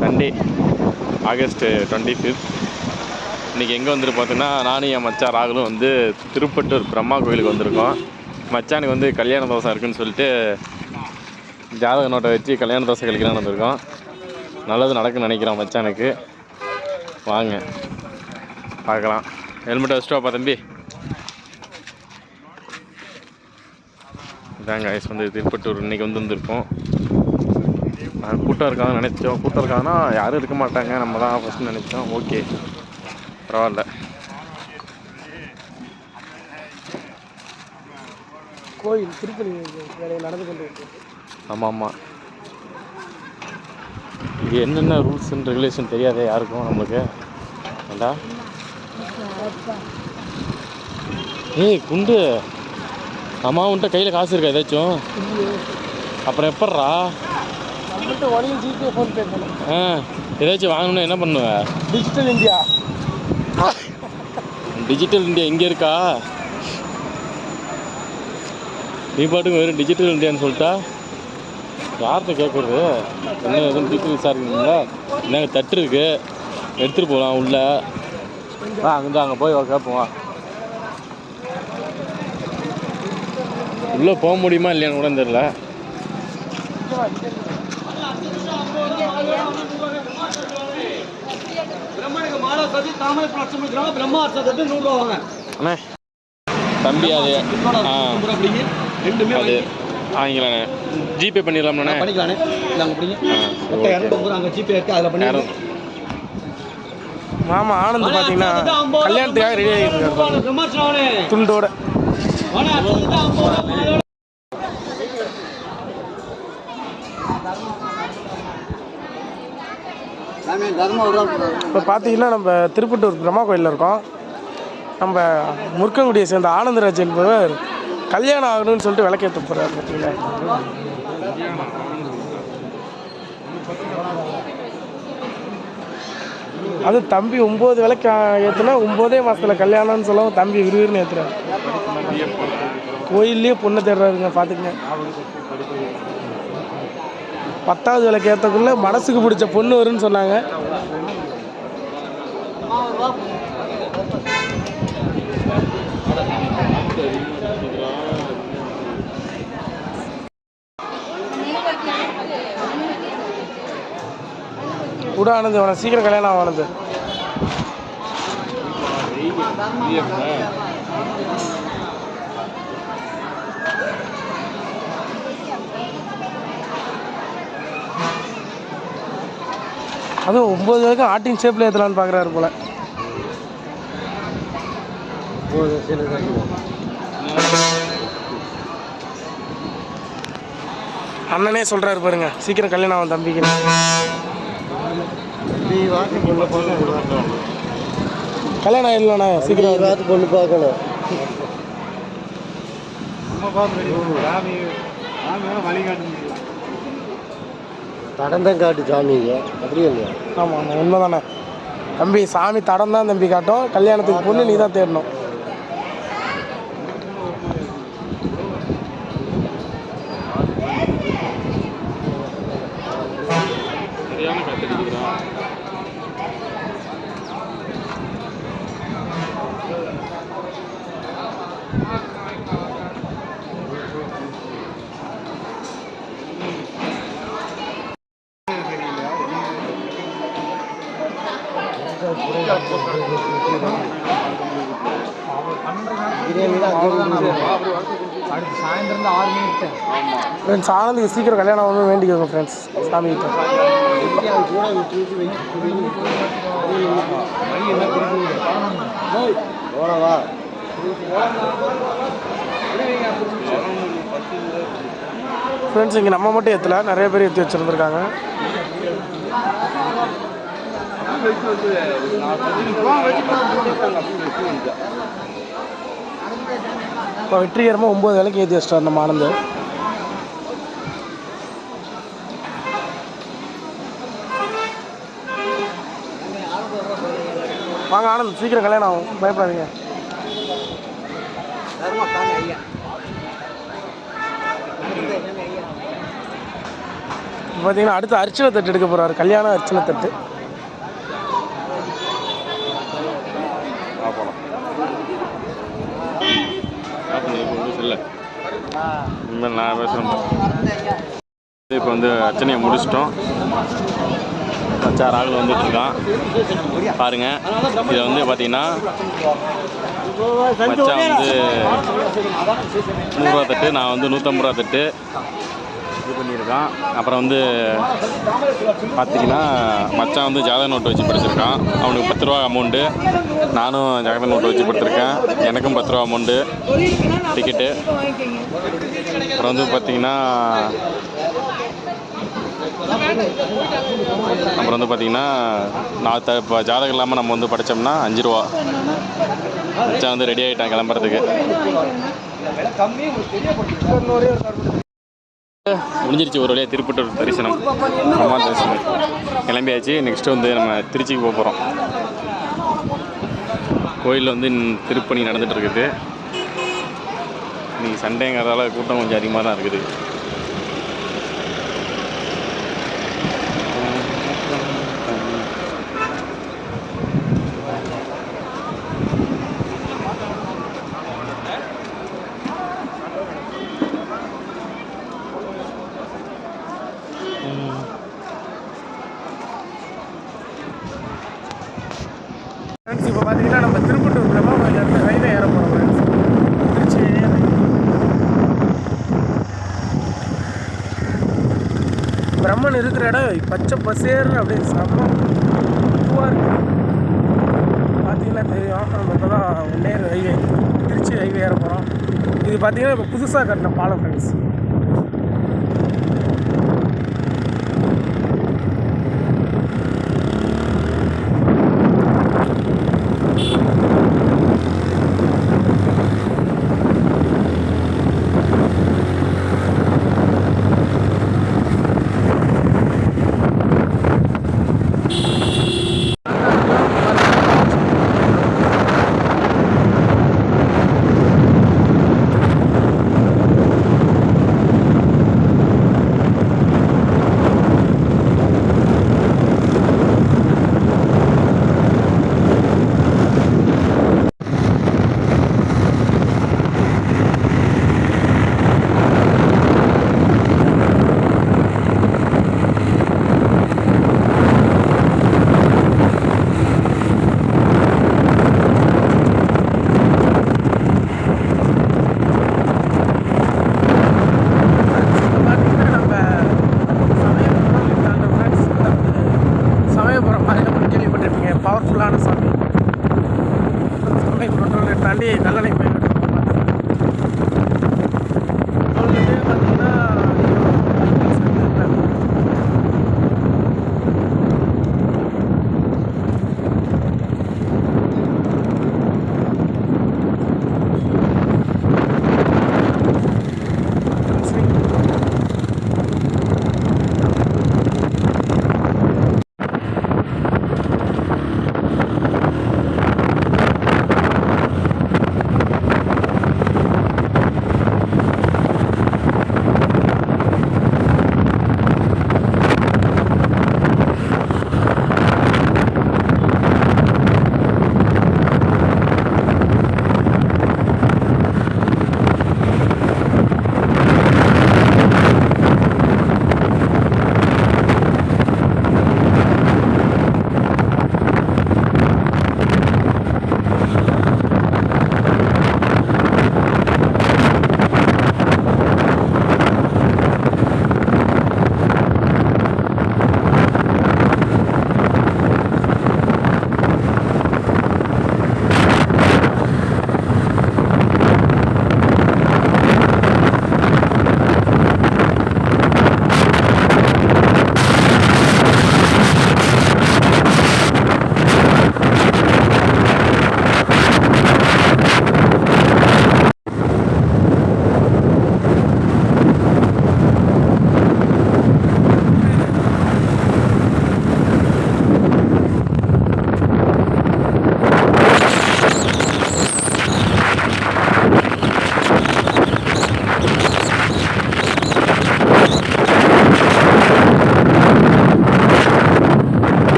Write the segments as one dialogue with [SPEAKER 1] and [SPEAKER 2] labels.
[SPEAKER 1] Sunday August 25. இன்றைக்கி எங்கே வந்துட்டு பார்த்தீங்கன்னா நானும் என் மச்சான் ராகுலும் வந்து திருப்பட்டூர் பிரம்மா கோயிலுக்கு வந்திருக்கோம். மச்சானுக்கு வந்து கல்யாண தோசை இருக்குதுன்னு சொல்லிட்டு ஜாதக நோட்டை வச்சு கல்யாண தோசை கழிக்கலான்னு வந்திருக்கோம். நல்லது நடக்குன்னு நினைக்கிறோம் மச்சானுக்கு. வாங்க பார்க்கலாம். ஹெல்மெட்டை வச்சுட்டு வாப்பா தம்பி. இதாங்க ஐஸ் வந்து திருப்பட்டூர் இன்றைக்கி வந்துருக்கோம். கூட்டம் இருக்காங்கன்னு நினச்சோம். கூட்டம் இருக்காங்கன்னா யாரும் இருக்க மாட்டாங்க, நம்ம தான் ஃபஸ்ட்டு நினச்சோம். ஓகே, பரவாயில்ல.
[SPEAKER 2] கோயில் திருப்பதி வேலையை நடந்து கொண்டு.
[SPEAKER 1] ஆமாம் ஆமாம், இது என்னென்ன ரூல்ஸ் அண்ட் ரெகுலேஷன் தெரியாதே யாருக்கும் நம்மளுக்கு. ஏண்டா ஏய் குண்டு, அம்மா உன்ட்ட கையில் காசு இருக்கா ஏதாச்சும்? அப்புறம் எப்பட்றா?
[SPEAKER 2] ஜிபே ஃபோன்பே
[SPEAKER 1] ஏதாச்சும் வாங்கணும்னா என்ன பண்ணுவேன்?
[SPEAKER 2] Digital India.
[SPEAKER 1] டிஜிட்டல் இந்தியா இங்கே இருக்கா? நீ பாட்டுக்கு வெறும் டிஜிட்டல் இந்தியான்னு சொல்லிட்டா யார்கிட்ட கேட்குறது? என்ன எதுவும் டிஜிட்டல் விசாரிக்கணுங்களா? என்னங்க தட்டு இருக்குது, எடுத்துகிட்டு போகலாம் உள்ளே. அங்கே அங்கே போய் கேட்போம். உள்ளே போக முடியுமா இல்லையான்னு கூட தெரியல. அண்ணே தம்பி அது அது வாங்கிக்கலாண்ணே. ஜிபே பண்ணிடலாம்ண்ணே.
[SPEAKER 3] பண்ணிக்கலாண்ணே. ஜிபே இருக்குது, அதில் பண்ணி.
[SPEAKER 2] மாமா ஆனந்த் பார்த்தீங்கன்னா கல்யாணத்துக்காக ரெடி ஆகிட்டு துண்டோட. இப்போ பார்த்தீங்கன்னா நம்ம திருப்பட்டூர் பிரம்மா கோயிலில் இருக்கோம். நம்ம முருக்கங்குடியை சேர்ந்த ஆனந்தராஜ் என்பவர் கல்யாணம் ஆகணும்னு சொல்லிட்டு விளக்கேற்ற போகிறார். பார்த்தீங்களா, அது தம்பி 9 விளக்கு ஏற்றுனா 9 மாதத்தில் கல்யாணம்னு சொல்லவும் தம்பி விறுவிறுன்னு ஏற்றுறாரு. கோயிலே பொண்ணு தேடுறாருங்க, பார்த்துக்குங்க. 10வது விளக்கு ஏற்றக்குள்ளே மனசுக்கு பிடிச்ச பொண்ணு வரும்னு சொன்னாங்க. கூட ஆனது அவனை சீக்கிரம் கல்யாணம் ஆனது. அதுவும் 9 வரைக்கும் ஆட்டின் ஷேப்பில் ஏற்றலான்னு பார்க்குறாரு போல. அண்ணனே சொல்கிறாரு பாருங்க, சீக்கிரம் கல்யாணம் ஆகும் தம்பிக்கு. கல்யாணம் ஆயிடலாண்ணா, சீக்கிரம் பொண்ணு பார்க்கணும். தடம் தான் காட்டு சாமிங்க, அப்படியே இல்லையா? ஆமாம் ஆமாம், உண்மை தானே தம்பி. சாமி தடம் தான் தம்பி காட்டும். கல்யாணத்துக்கு பொண்ணு நீ தான் தேடணும்.
[SPEAKER 3] சாயந்தரம் 6 மணிக்கு
[SPEAKER 2] ஃப்ரெண்ட்ஸ் ஆனந்துக்கு சீக்கிரம் கல்யாணம் ஆகணும்னு வேண்டிக்கோங்க ஃப்ரெண்ட்ஸ் சாமி கிட்ட. ஃப்ரெண்ட்ஸ் இங்கே நம்ம மட்டும் ஏற்றல, நிறைய பேர் ஏற்றி வச்சுருந்துருக்காங்க. இப்போ வெற்றிகரமாக 9 விலைக்கு ஏற்றி வச்சிட்டார் நம்ம ஆனந்து. வாங்க ஆனந்த், சீக்கிரம் கல்யாணம் ஆகும், பயப்படாதீங்க. பார்த்தீங்கன்னா அடுத்து அர்ச்சனை தட்டு எடுக்க போகிறாரு, கல்யாண அர்ச்சனை தட்டு.
[SPEAKER 1] இல்லை இனிமேல் நான் பேசுகிறேன். இப்போ வந்து அர்ச்சனையை முடிச்சிட்டோம். மச்சான் ராகுல் வந்துட்டுருக்கான் பாருங்கள். இதை வந்து பார்த்தீங்கன்னா மச்சான் வந்து 100 ரூபா தட்டு, நான் வந்து 150 ரூபா தட்டு இது பண்ணியிருக்கான். அப்புறம் வந்து பார்த்தீங்கன்னா மச்சான் வந்து ஜாதக நோட்டு வச்சு படிச்சிருக்கான். அவனுக்கு 10 ரூபா அமௌண்ட்டு, நானும் ஜாதக நோட்டு வச்சு படுத்திருக்கேன். எனக்கும் 10 ரூபா அமௌண்ட்டு டிக்கெட்டு. அப்புறம் வந்து பார்த்தீங்கன்னா நான் இப்போ ஜாதகம் இல்லாமல் நம்ம வந்து படித்தோம்னா 5 ரூபா. மச்சான் வந்து ரெடி ஆகிட்டான் கிளம்புறதுக்கு. முடிஞ்சிருச்சு ஒரு வழியாக திருப்பட்டூர் தரிசனம், அம்மா தரிசனம் கிளம்பியாச்சு. நெக்ஸ்ட்டு வந்து நம்ம திருச்சிக்கு போக போகிறோம். கோயிலில் வந்து திருப்பணி நடந்துகிட்டு இருக்குது. இன்றைக்கி சண்டேங்கிறதால கூட்டம் கொஞ்சம் அதிகமாக தான் இருக்குது.
[SPEAKER 2] ஃப்ரெண்ட்ஸ் இப்போ பார்த்தீங்கன்னா நம்ம திருப்பட்டூர் பிரம்மா கோயிலேருந்து ரயில்வே ஏற போகிறோம் ஃப்ரெண்ட்ஸ். திருச்சி பிரம்மன் இருக்கிற இடம் பச்சை பசேர்னு அப்படியே செம்ம இதுவாக இருக்குது. பார்த்தீங்கன்னா தெரியும், நம்ம இப்போ தான் நேர் ரயில்வே திருச்சி ரயில்வே ஏற போகிறோம். இது பார்த்தீங்கன்னா இப்போ புதுசாக கட்டின பாலம் ஃப்ரெண்ட்ஸ்.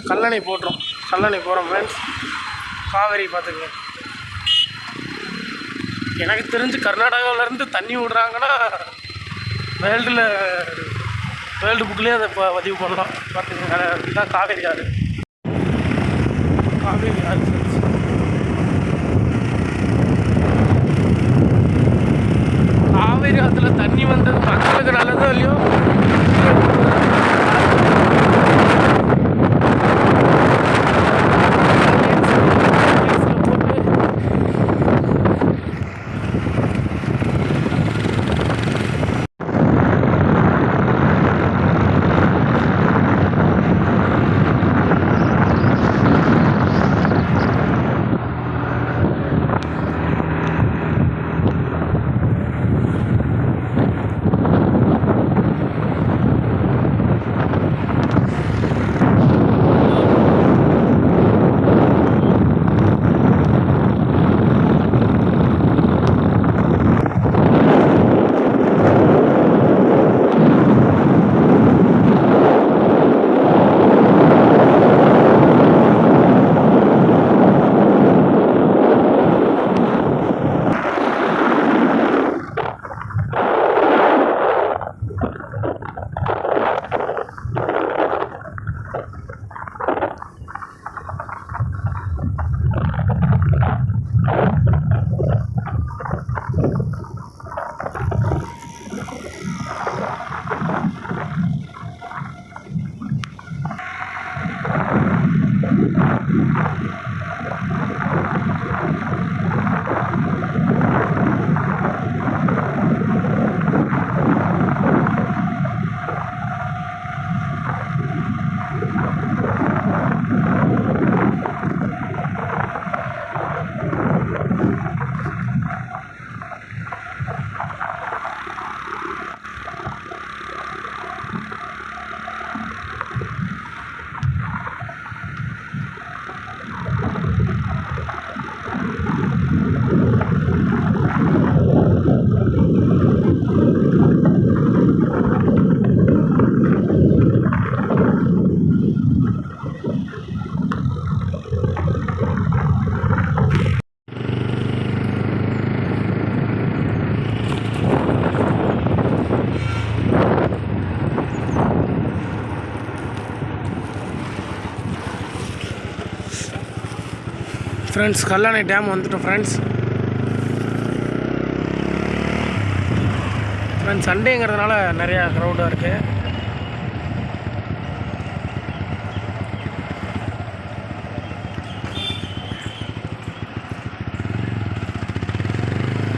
[SPEAKER 2] கல்லணை போட்டுரும். கல்லணை போகிறோம் ஃப்ரெண்ட்ஸ். காவேரி பார்த்துங்க. எனக்கு தெரிஞ்சு கர்நாடகாவிலேருந்து தண்ணி விடுறாங்கன்னா வேர்ல்டு புக்லேயே அதை பதிவு பண்ணலாம். பார்த்துக்கோங்க, இதுதான் காவேரி ஆறு. காவேரி ஆறு ஃப்ரெண்ட்ஸ். காவேரி ஆற்றுல தண்ணி வந்தது மக்களுக்கு நல்லதோ இல்லையோ, ஃப்ரெண்ட்ஸ் கல்லணை டேம் வந்துட்டோம் ஃப்ரெண்ட்ஸ். சண்டேங்கிறதுனால நிறையா க்ரௌடாக இருக்குது.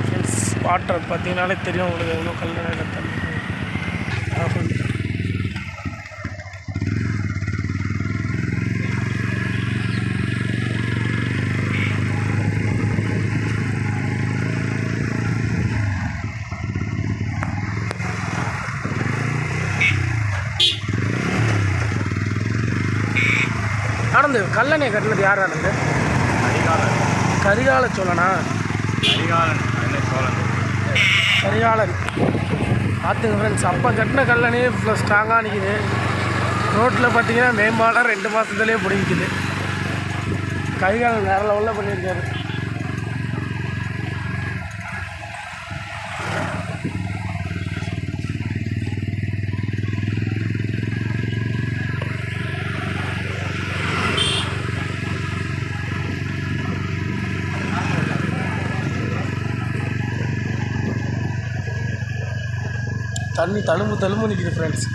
[SPEAKER 2] ஃப்ரெண்ட்ஸ் வாட்டர் பார்த்தீங்கன்னாலே தெரியும் உங்களுக்கு எவ்வளோ கல்லணையில் தண்ணி. ஆனந்து கல்லணை கட்டினது யார் ஆனந்து? கரிகால சோழனா? கரிகாலன் பார்த்துங்க ஃப்ரெண்ட்ஸ். அப்போ கட்டின கல்லணை இவ்வளோ ஸ்ட்ராங்காக நிற்கிது. ரோட்டில் பார்த்தீங்கன்னா மேம்பாலம் 2 மாதத்துலேயே பிடிக்குது. கரிகாலன் வேறு லெவலில் பண்ணியிருக்காரு. தண்ணி தழும்பு நிற்கிது ஃப்ரெண்ட்ஸ்.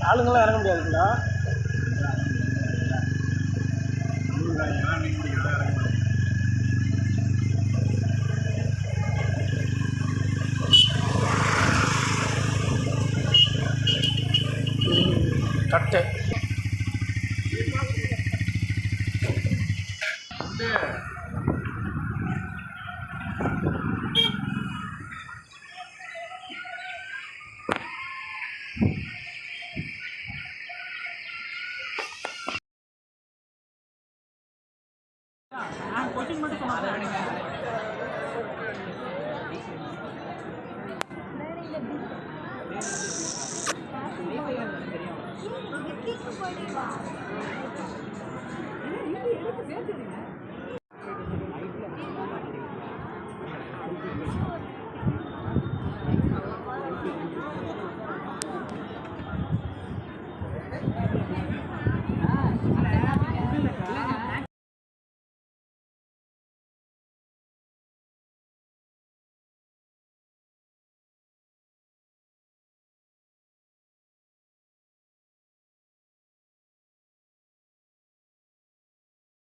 [SPEAKER 2] ஆளுங்களாம் இறங்க முடியாதுங்களா? கட்டு
[SPEAKER 4] ஓடி வா